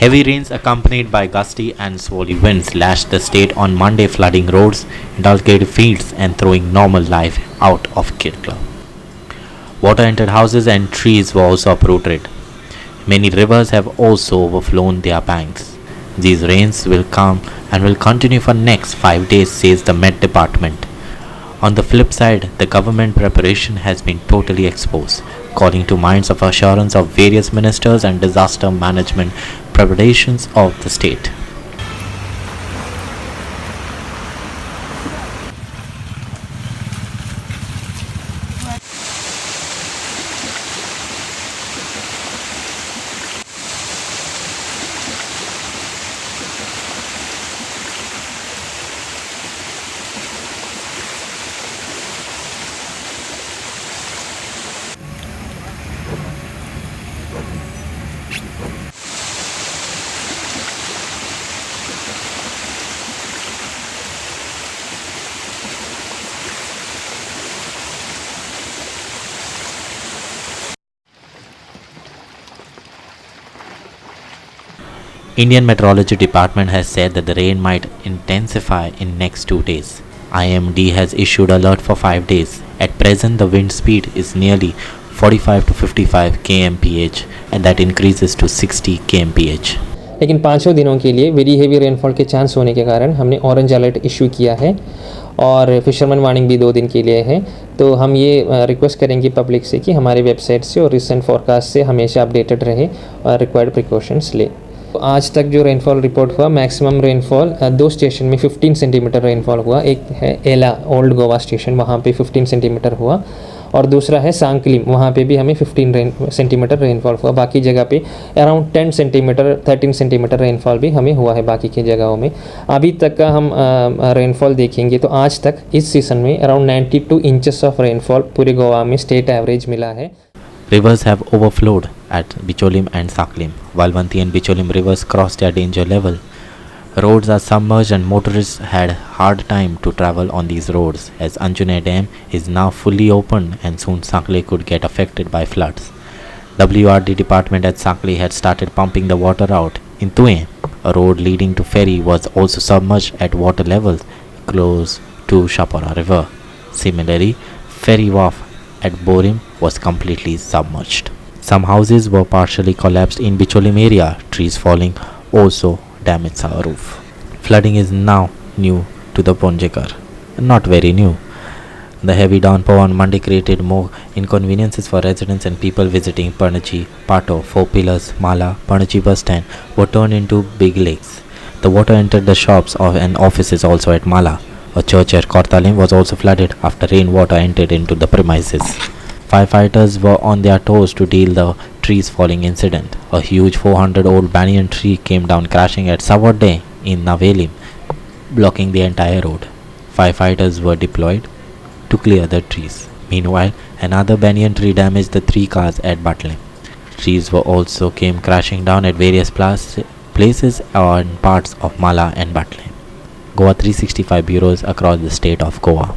Heavy rains accompanied by gusty and swollen winds lashed the state on Monday, flooding roads, inundated fields, and throwing normal life out of kilter. Water entered houses and trees were also uprooted. Many rivers have also overflown their banks. These rains will come and will continue for next 5 days, says the Met Department. On the flip side, the government preparation has been totally exposed, calling to minds of assurance of various ministers and disaster management preparations of the state. Indian Meteorology Department has said that the rain might intensify in next 2 days. IMD has issued alert for 5 days. At present, the wind speed is nearly 45 to 55 kmph and that increases to 60 kmph. लेकिन पाँचों दिनों के लिए very heavy rainfall के chance होने के कारण हमने ऑरेंज अलर्ट इशू किया है और फिशरमैन वार्निंग भी 2 दिन के लिए है। तो हम ये रिक्वेस्ट करेंगे पब्लिक से कि हमारे वेबसाइट से और रिसेंट फोरकास्ट से हमेशा अपडेटेड रहे और रिक्वायर्ड प्रिकॉशंस ले। आज तक जो रेनफॉल रिपोर्ट हुआ, मैक्सिमम रेनफॉल 2 स्टेशन में 15 सेंटीमीटर रेनफॉल हुआ। एक है एला ओल्ड गोवा स्टेशन, वहाँ पे 15 सेंटीमीटर हुआ और दूसरा है सांकलिम, वहाँ पे भी हमें 15 सेंटीमीटर रेनफॉल हुआ। बाकी जगह पे अराउंड 10 सेंटीमीटर 13 सेंटीमीटर रेनफॉल भी हमें हुआ है बाकी की जगहों में। अभी तक का हम रेनफॉल देखेंगे तो आज तक इस सीज़न में अराउंड 92 इंचेस ऑफ रेनफॉल पूरे गोवा में स्टेट एवरेज मिला है। Rivers have overflowed at Bicholim and Saklim, while Vanti and Bicholim rivers crossed their danger level. Roads are submerged and motorists had hard time to travel on these roads as Anjune Dam is now fully open and soon Sakle could get affected by floods. WRD department at Sakle had started pumping the water out. In Tue, a road leading to ferry was also submerged at water levels close to Shapora river. Similarly, ferry wharf at Borim was completely submerged. Some houses were partially collapsed in Bicholim area. Trees falling also damaged our roof. Flooding is now new to the Ponjekar. Not very new. The heavy downpour on Monday created more inconveniences for residents and people visiting Parnachi, Pato, Four Pillars, Mala, Parnachi bus stand were turned into big lakes. The water entered the shops and offices also at Mala. A church at Kortalim was also flooded after rainwater entered into the premises. Firefighters were on their toes to deal the trees falling incident. A huge 400-old banyan tree came down crashing at Savode in Navelim, blocking the entire road. Firefighters were deployed to clear the trees. Meanwhile, another banyan tree damaged the 3 cars at Batlem. Trees were also came crashing down at various places and parts of Mala and Batlem. Goa 365 bureaus across the state of Goa.